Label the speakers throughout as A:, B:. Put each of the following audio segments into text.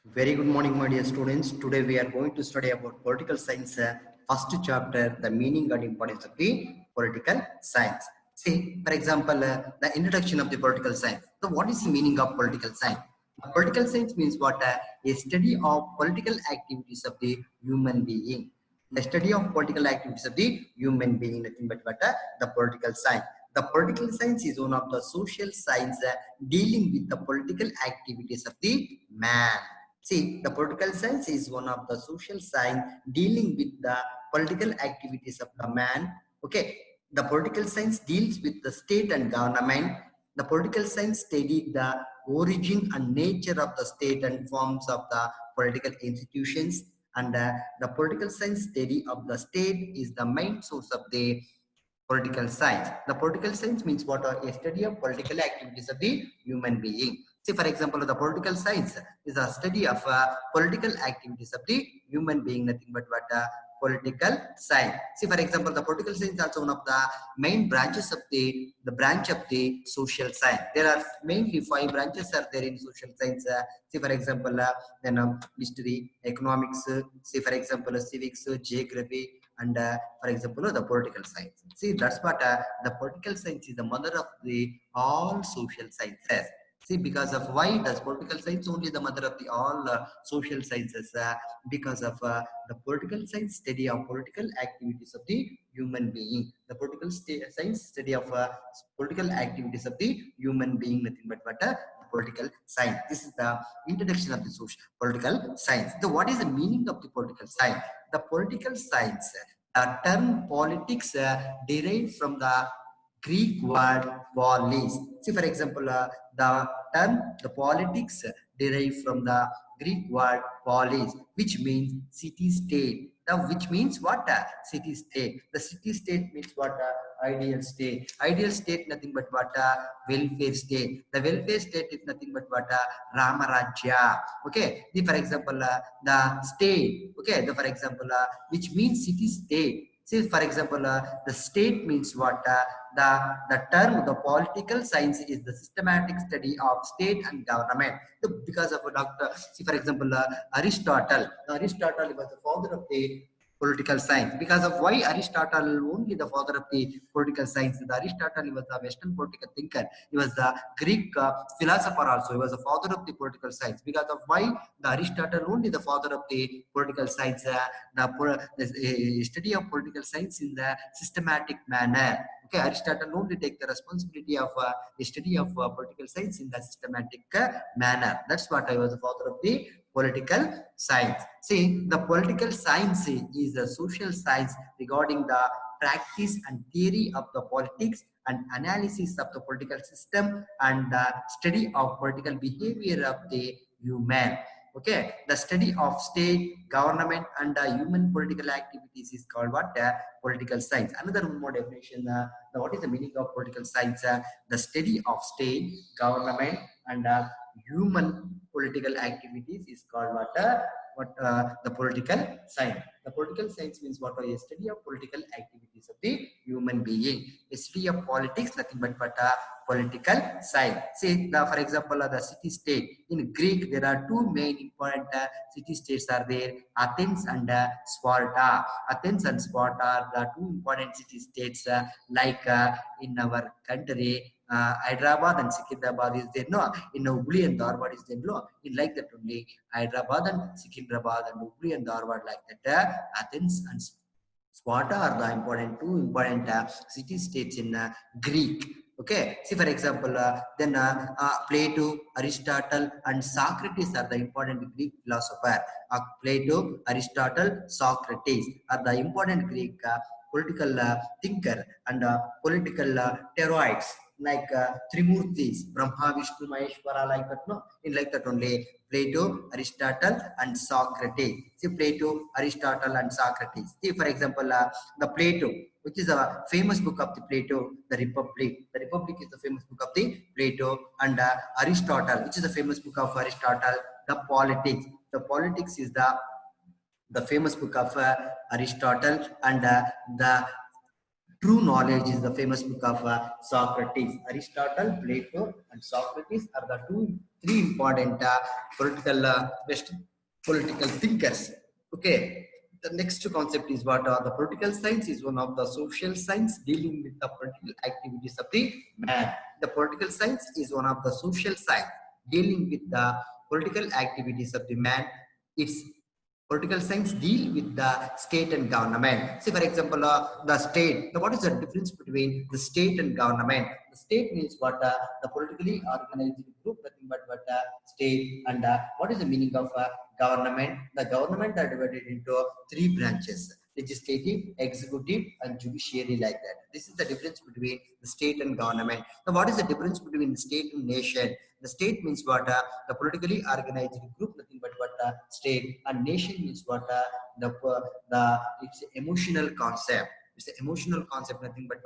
A: Very good morning, my dear students. Today we are going to study about political science, first chapter, the meaning and importance of the political science. See, for example, the introduction of the political science. So, what is the meaning of political science? Political science means what? A study of political activities of the human being. The study of political activities of the human being, nothing but what? The political science. The political science is one of the social science dealing with the political activities of the man. See, the political science is one of the social science dealing with the political activities of the man. Okay, the political science deals with the state and government. The political science studies the origin and nature of the state and forms of the political institutions. And the political science study of the state is the main source of the political science. The political science means what are a study of political activities of the human being. See, for example, the political science is a study of political activities of the human being, nothing but what political science. See, for example, the political science is also one of the main branches of the branch of the social science. There are mainly 5 branches are there in social science. See, for example, then history, economics, see, for example, civics, geography, and for example the political science. See, that's what the political science is the mother of the all social sciences. See, because of why does political science only the mother of the all social sciences? Because of the political science study of political activities of the human being. The political science study of political activities of the human being, nothing but what political science. This is the introduction of the social political science. So what is the meaning of the political science? The political science, the term politics derived from the Greek word polis. See, for example, the term the politics derived from the Greek word polis, which means city-state. Now, which means what? City-state. The city-state means what? Ideal state. Ideal state, nothing but what? Welfare state. The welfare state is nothing but what? Ramarajya. Okay. For example, the state. Okay. For example, which means city-state. See, for example, the state means what? The term, the political science is the systematic study of state and government. So because of Dr. See, for example, Aristotle. Aristotle was the father of the political science. Because of why Aristotle only the father of the political science? The Aristotle was the Western political thinker. He was the Greek philosopher also. He was the father of the political science. Because of why the Aristotle only the father of the political science, the study of political science in the systematic manner. Okay, Aristotle only take the responsibility of the study of political science in the systematic manner. That's what I was the father of the political science. See, the political science is a social science regarding the practice and theory of the politics and analysis of the political system and the study of political behavior of the human. Okay, the study of state, government, and human political activities is called what? Political science. Another more definition. What is the meaning of political science? The study of state, government, and human political activities is called what? The political science. The political science means what? A study of political activities of the human being. A study of politics, nothing but what? Political science. See, for example, the city-state. In Greek, there are 2 main important city-states are there: Athens and Sparta. Athens and Sparta are the 2 important city-states. Like in our country, Hyderabad and Secunderabad is there. No, in Hubli and Dharwad is there. No, in like that only Hyderabad and Secunderabad and Hubli and Dharwad like that. Athens and Sparta are the important 2 important city-states in Greek. Okay, see, for example, then Plato, Aristotle, and Socrates are the important Greek philosopher. Plato, Aristotle, Socrates are the important Greek political thinker and political terrorists, like Trimurtis, Brahma, Vishnu, Maheshwara, like that. No, in like that only Plato, Aristotle, and Socrates. See, Plato, Aristotle, and Socrates. See, for example, the Plato, which is a famous book of the Plato, the Republic. The Republic is the famous book of the Plato, and Aristotle, which is the famous book of Aristotle, the Politics. The Politics is the famous book of Aristotle, and the True Knowledge is the famous book of Socrates. Aristotle, Plato, and Socrates are the 2 three important best political thinkers. Okay. The next concept is what the political science is one of the social science dealing with the political activities of the man. The political science is one of the social science dealing with the political activities of the man. It's political science deal with the state and government. Say, for example, the state. What is the difference between the state and government? The state means what the politically organized group, nothing but state. And what is the meaning of government? The government are divided into three branches: legislative, executive, and judiciary, like that. This is the difference between the state and government. Now, what is the difference between the state and nation? The state means what the politically organized group, nothing but state, and nation means what the it's emotional concept. It's an emotional concept, nothing but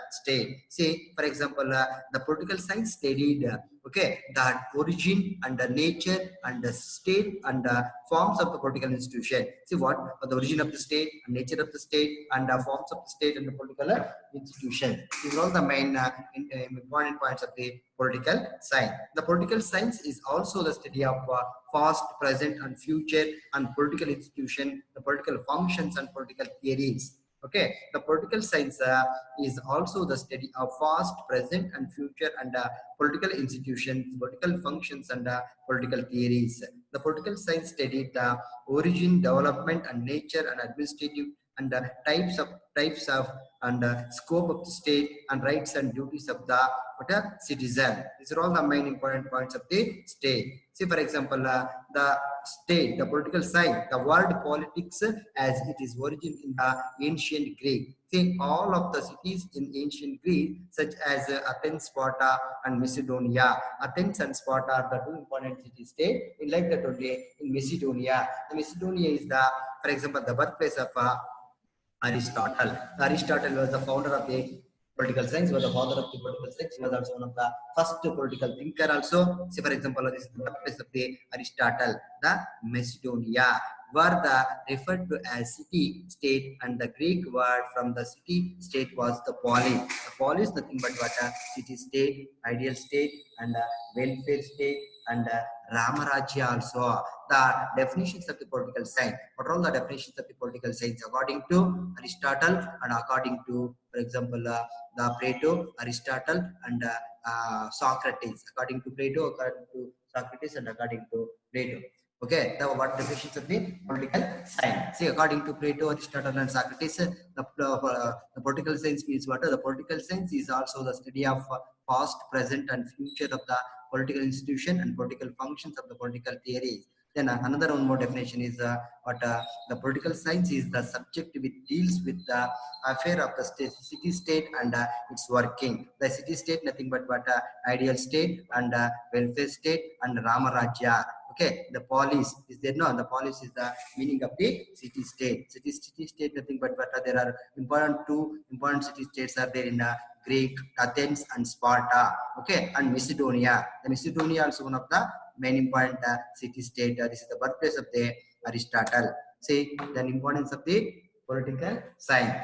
A: state. Say, for example, the political science studied okay, the origin and the nature and the state and the forms of the political institution. See what the origin of the state, and nature of the state, and the forms of the state and the political institution. These are all the main important points of the political science. The political science is also the study of past, present, and future, and political institution, the political functions, and political theories. Okay, the political science is also the study of past, present, and future, and political institutions, political functions, and political theories. The political science studied the origin, development, and nature, and administrative, and types of and scope of the state, and rights and duties of the citizen. These are all the main important points of the state. See, for example, the state, the political science, the word politics as it is origin in the ancient Greek. See, all of the cities in ancient Greece, such as Athens, Sparta, and Macedonia. Athens and Sparta are the two important city-state. In like that only in Macedonia. The Macedonia is the, for example, the birthplace of Aristotle. Aristotle was the founder of the political science, was the father of the political science. He was also one of the first political thinker also. Say, for example, this is the birthplace of the Aristotle, the Macedonia, were the referred to as city state, and the Greek word from the city state was the polis. The polis nothing but what a city state, ideal state, and welfare state, and Ramarajya also. The definitions of the political science. What are all the definitions of the political science according to Aristotle and according to, for example, the Plato, Aristotle, and Socrates. According to Plato, according to Socrates, and according to Plato. Okay, the what definitions of the political science? See, according to Plato, Aristotle, and Socrates, the political science means what? The political science is also the study of past, present, and future of the political institution and political functions of the political theories. Then another one more definition is what the political science is the subject which deals with the affair of the state, city state, and its working. The city state nothing but what ideal state, and welfare state, and Ramarajya. Okay, the polis is there. No, the polis is the meaning of the city state. City state nothing but what there are two important city states are there in Greek, Athens, and Sparta. Okay, and Macedonia. The Macedonia also one of the main important city state. This is the birthplace of the Aristotle. See the importance of the political science.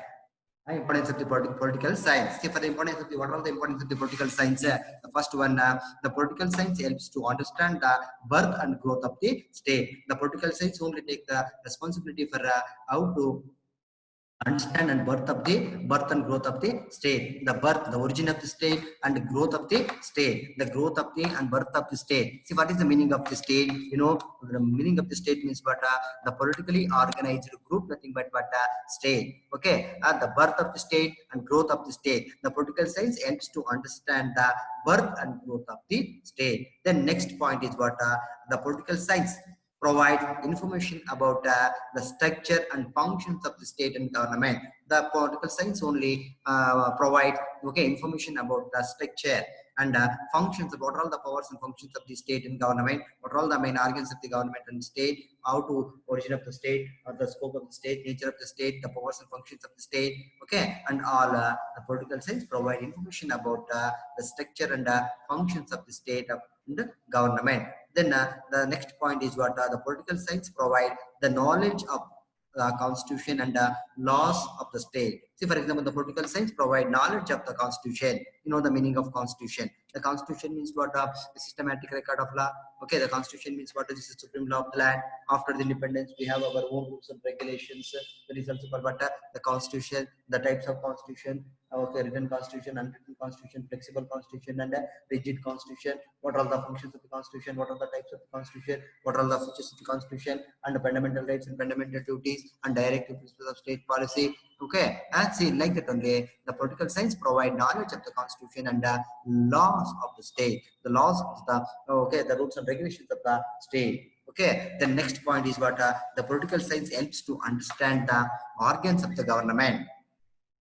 A: Importance of the political science. See, for the importance of the what are the importance of the political science? The first one, the political science helps to understand the birth and growth of the state. The political science only take the responsibility for how to understand and birth and growth of the state. The birth, the origin of the state, and the growth of the state. The growth of the and birth of the state. See, what is the meaning of the state? You know, the meaning of the state means what the politically organized group, nothing but what state. Okay, the birth of the state and growth of the state. The political science helps to understand the birth and growth of the state. Then next point is what the political science provide information about the structure and functions of the state and government. The political science only provide information about the structure and functions, about all the powers and functions of the state and government, what are all the main organs of the government and state, how to origin of the state, or the scope of the state, nature of the state, the powers and functions of the state. Okay, and all the political science provide information about the structure and functions of the state of the government. Then the next point is what the political science provide the knowledge of constitution and laws of the state. See, for example, the political science provide knowledge of the constitution. You know the meaning of constitution. The constitution means what? A systematic record of law. Okay, the constitution means what? This is supreme law of the land. After the independence, we have our own rules and regulations. That is also called what? The constitution, the types of constitution. Okay, written constitution, unwritten constitution, flexible constitution, and a rigid constitution. What are the functions of the constitution? What are the types of the constitution? What are the features of the constitution? And the fundamental rights and fundamental duties and directive principles of state policy. Okay, and see, like that only the political science provide knowledge of the constitution and the laws of the state, the laws of the, okay, the rules and regulations of the state. Okay, the next point is what? The political science helps to understand the organs of the government.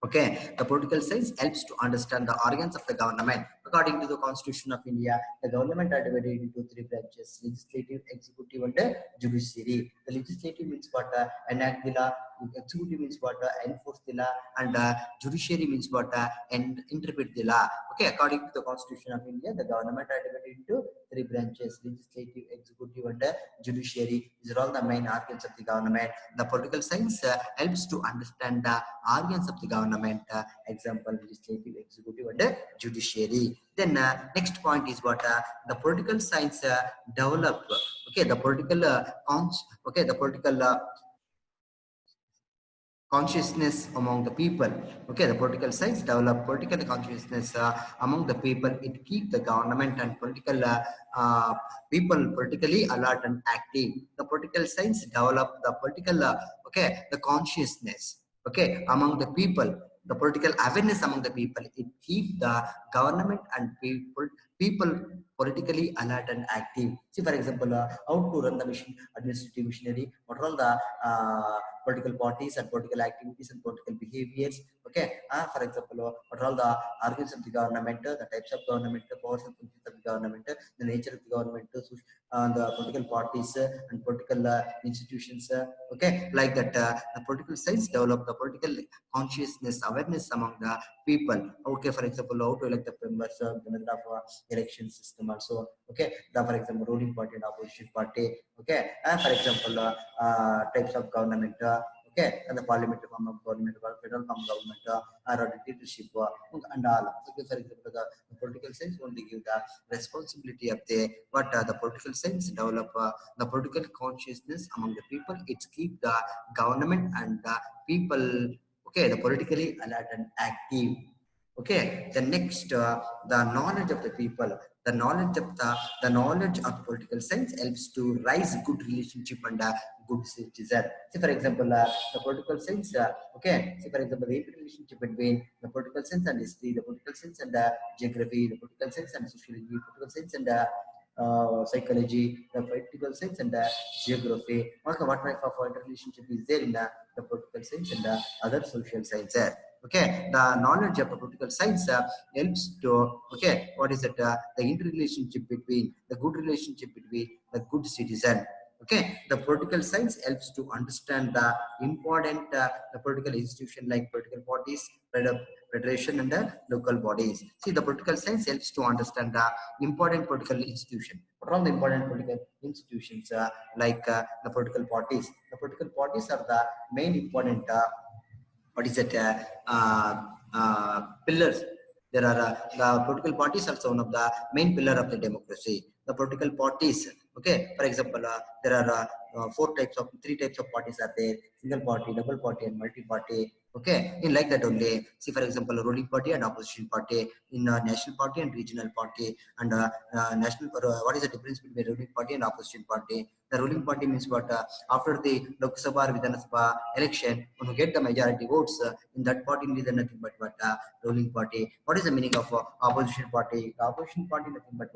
A: Okay, the political science helps to understand the organs of the government. According to the Constitution of India, the government are divided into three branches: legislative, executive, and judiciary. The legislative means what? Enact the law. Executive means what? Enforce the law. And judiciary means what? And interpret the law. Okay, according to the Constitution of India, the government are divided into three branches: legislative, executive, and judiciary. These are all the main organs of the government. The political science helps to understand the organs of the government. Example: legislative, executive, and judiciary. Then next point is what? The political science develop. Okay, the political okay, the political consciousness among the people. Okay, the political science develop political consciousness among the people. It keep the government and political people politically alert and active. The political science develop the political okay, the consciousness, okay, among the people, the political awareness among the people. It keep the government and people politically alert and active. See, for example, how to run the mission administrative machinery, what are all the political parties and political activities and political behaviors. Okay, for example, what are all the organs of the government, the types of government, the powers and functions of the government, the nature of the government, the political parties and political institutions. Okay, like that, the political science develop the political consciousness, awareness among the people. Okay, for example, how to elect the members, the method of election system also. Okay, the, for example, ruling party and opposition party. Okay, for example, types of government. Okay, and the parliamentary form of government, federal form of government, or dictatorship, and all. Okay, for example, the political science only give the responsibility of the what the political science develop the political consciousness among the people. It keep the government and the people, okay, the politically alert and active. Okay, the next, the knowledge of the people, the knowledge of the knowledge of political science helps to rise good relationship and good citizen. See, for example, the political science, okay, see, for example, the relationship between the political science and history, the political science and geography, the political science and sociology, political science and psychology, the political science and geography. What type of interrelationship is there in the political science and other social sciences? Okay, the knowledge of the political science helps to, okay, what is it? The interrelationship between the good relationship between the good citizen. Okay, the political science helps to understand the important the political institution like political parties, federation, and the local bodies. See, the political science helps to understand the important political institution. What are the important political institutions like the political parties? The political parties are the main important. What is it? Pillars. There are the political parties are one of the main pillar of the democracy. The political parties. Okay, for example, there are three types of parties are there: single party, double party, and multi-party. Okay, in like that only. See, for example, a ruling party and opposition party, in national party and regional party, and national. What is the difference between ruling party and opposition party? The ruling party means what? After the Lok Sabha or Vidhana Sabha election, when you get the majority votes in that party, is nothing but ruling party. What is the meaning of opposition party? The opposition party nothing but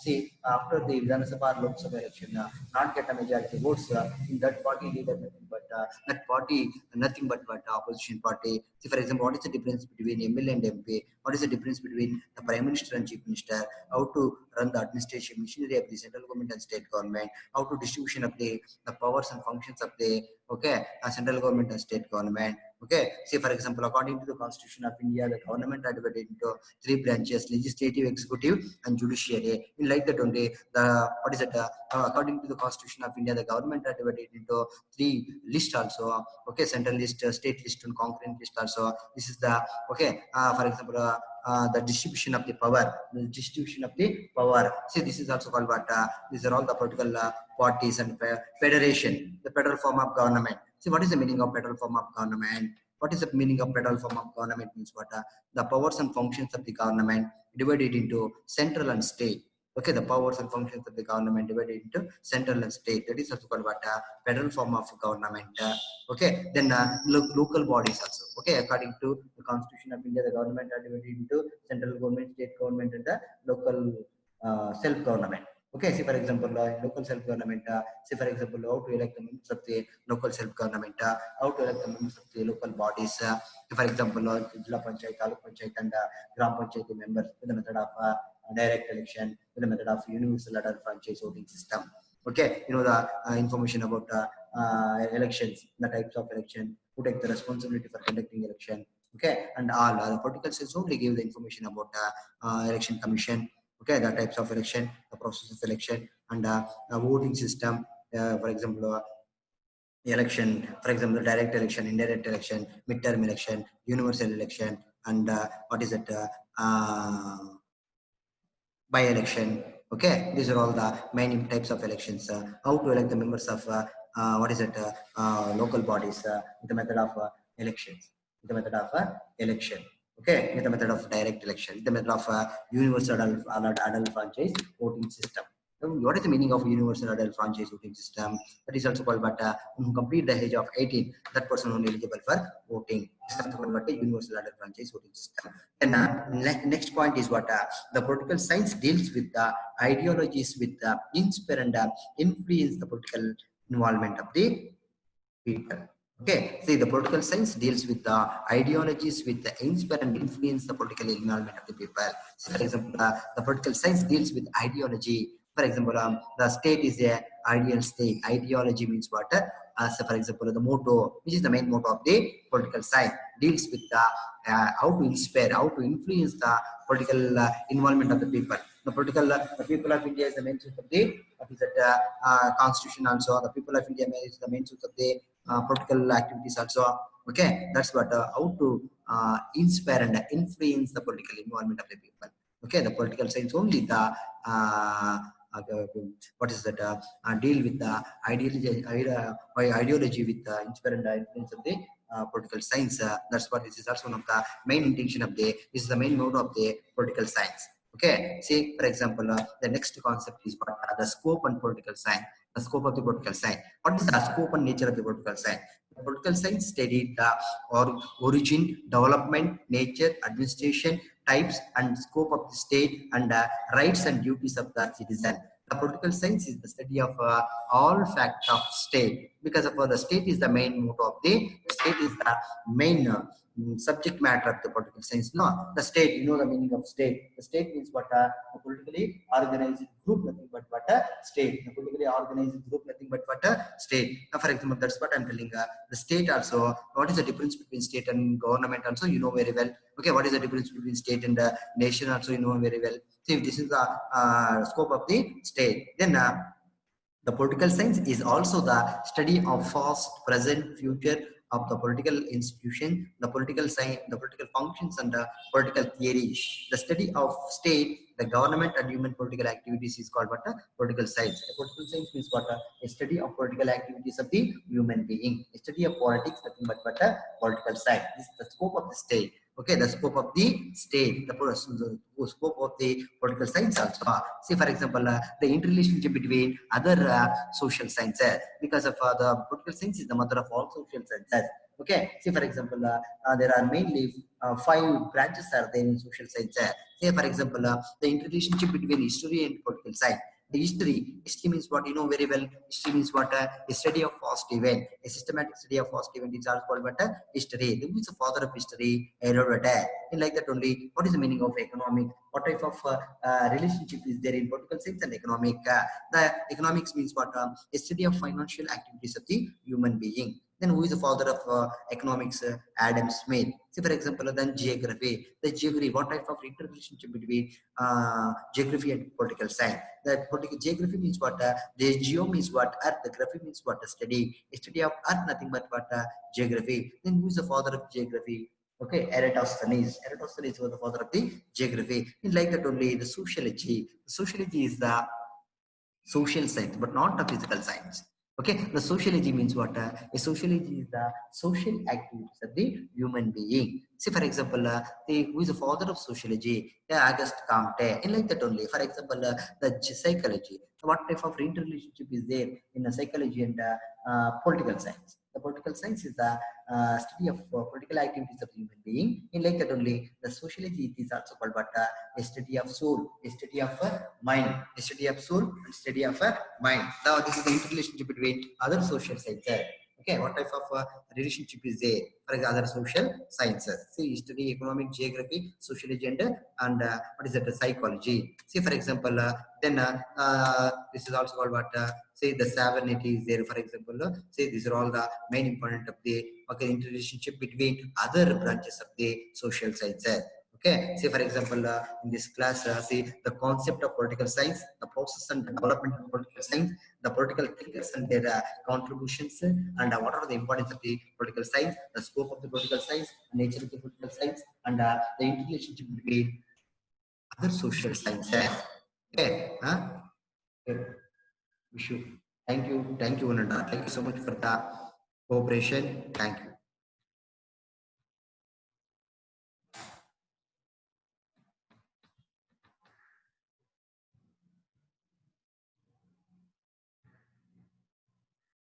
A: see, after the Vidhana Sabha or Lok Sabha election, not get a majority votes in that party, leader nothing but that party nothing but opposition party. See, for example, what is the difference between MLA and MP? What is the difference between the Prime Minister and Chief Minister? How to run the administration machinery of the central government and state government? How to distribution of the powers and functions of the Okay, central government and state government. Okay, see for example, according to the Constitution of India, the government are divided into three branches: legislative, executive, and judiciary. In like that only, the what is it? According to the Constitution of India, the government are divided into three lists also. Okay, central list, state list, and concurrent list also. This is the okay. For example, the distribution of the power, the distribution of the power. See, this is also called what? These are all the political parties and federation, the federal form of government. See, what is the meaning of federal form of government? What is the meaning of federal form of government? Means what? The powers and functions of the government divided into central and state. Okay, the powers and functions of the government divided into central and state. That is also called what? Federal form of government. Okay, then local bodies also. Okay, according to the Constitution of India, the government are divided into central government, state government, and the local self government. Okay, see for example, local self government. See for example, how to elect the members of the local self government. How to elect the members of the local bodies. For example, Jilla Panchayat, Taluk Panchayat, and Gram Panchayat members with the method of direct election, with the method of universal adult franchise voting system. Okay, you know the information about elections, the types of election, who take the responsibility for conducting election. Okay, and all the political science only give the information about election commission. Okay, the types of election, the process of election, and the voting system. For example, election, for example, direct election, indirect election, midterm election, universal election, and what is it? By election. Okay, these are all the main types of elections. How to elect the members of what is it? Local bodies with the method of elections. With the method of election. Okay, with the method of direct election. With the method of universal adult franchise voting system. What is the meaning of universal adult franchise voting system? That is also called, but when complete the age of 18, that person only eligible for voting. This is called what a universal adult franchise voting system. And next point is what the political science deals with the ideologies with the inspire and influence the political involvement of the people. Okay, see the political science deals with the ideologies with the inspire and influence the political involvement of the people. So for example, the political science deals with ideology. For example, the state is a ideal state. Ideology means what? So for example, the motto, which is the main motto of the political science, deals with the how to inspire, how to influence the political involvement of the people. The people of India is the main source of the what is that constitution also. The people of India is the main source of the political activities also. Okay, that's what how to inspire and influence the political involvement of the people. Okay, the political science only the what is that deal with the ideology with the inspire and influence of the political science. That's what this is also one of the main intention of the. This is the main mode of the political science. Okay, see for example, the next concept is what the scope and political science. The scope of the political science. What is the scope and nature of the political science? The political science studied the origin, development, nature, administration, types, and scope of the state, and rights and duties of the citizen. The political science is the study of all facts of state, because of the state is the main motto of the state is the main subject matter of the political science. No, the state, you know the meaning of state. The state means what? A politically organized group, nothing but what? A state. The politically organized group, nothing but what? A state. Now, for example, that's what I'm telling. The state also, what is the difference between state and government also, you know very well. Okay, what is the difference between state and nation also, you know very well. See, if this is the scope of the state, then the political science is also the study of past, present, future of the political institution, the political science, the political functions, and the political theory. The study of state, the government, and human political activities is called what? Political science. A political science means what? A study of political activities of the human being. A study of politics, nothing but what? Political science. This is the scope of the state. Okay, the scope of the state, the scope of the political science also. See, for example, the interrelationship between other social sciences, because of the political science is the mother of all social sciences. Okay, see, for example, there are mainly 5 branches are there in social sciences. Say, for example, the interrelationship between history and political science. The history means what you know very well. History means what a study of past event, a systematic study of past event is also called what history. Who is the father of history? Herodotus. And like that only, what is the meaning of economic? What type of relationship is there in political science and economic? The economics means what? A study of financial activities of the human being. Then who is the father of economics? Adam Smith. See, for example, then geography. The geography, what type of interrelationship between geography and political science? That political geography means what? The geo means what? Earth. The graphy means what? A study of earth, nothing but what? Geography. Then who is the father of geography? Okay, Eratosthenes. Eratosthenes was the father of the geography. In like that only, the sociology. Sociology is the social science, but not the physical science. Okay, the sociology means what? A sociology is the social activities of the human being. See, for example, who is the father of sociology? Auguste Comte. And like that only. For example, the psychology. What type of interrelationship is there in the psychology and political science? The political science is the study of political activities of the human being. In like that only, the sociology is also called what? A study of soul, a study of mind, a study of soul, and study of mind. Now, this is the interrelationship between other social sciences. Okay, what type of relationship is there for other social sciences? See, history, economic, geography, sociology, and what is that? Psychology. See, for example, then this is also called what? Say the sovereignty is there. For example, say these are all the main important of the interrelationship between other branches of the social sciences. Okay, say for example, in this class, see the concept of political science, the process and development of political science, the political thinkers and their contributions, and what are the importance of the political science, the scope of the political science, nature of the political science, and the interrelationship between other social sciences. Okay, okay. Wish you. Thank you, Ananda. Thank you so much for the cooperation. Thank you.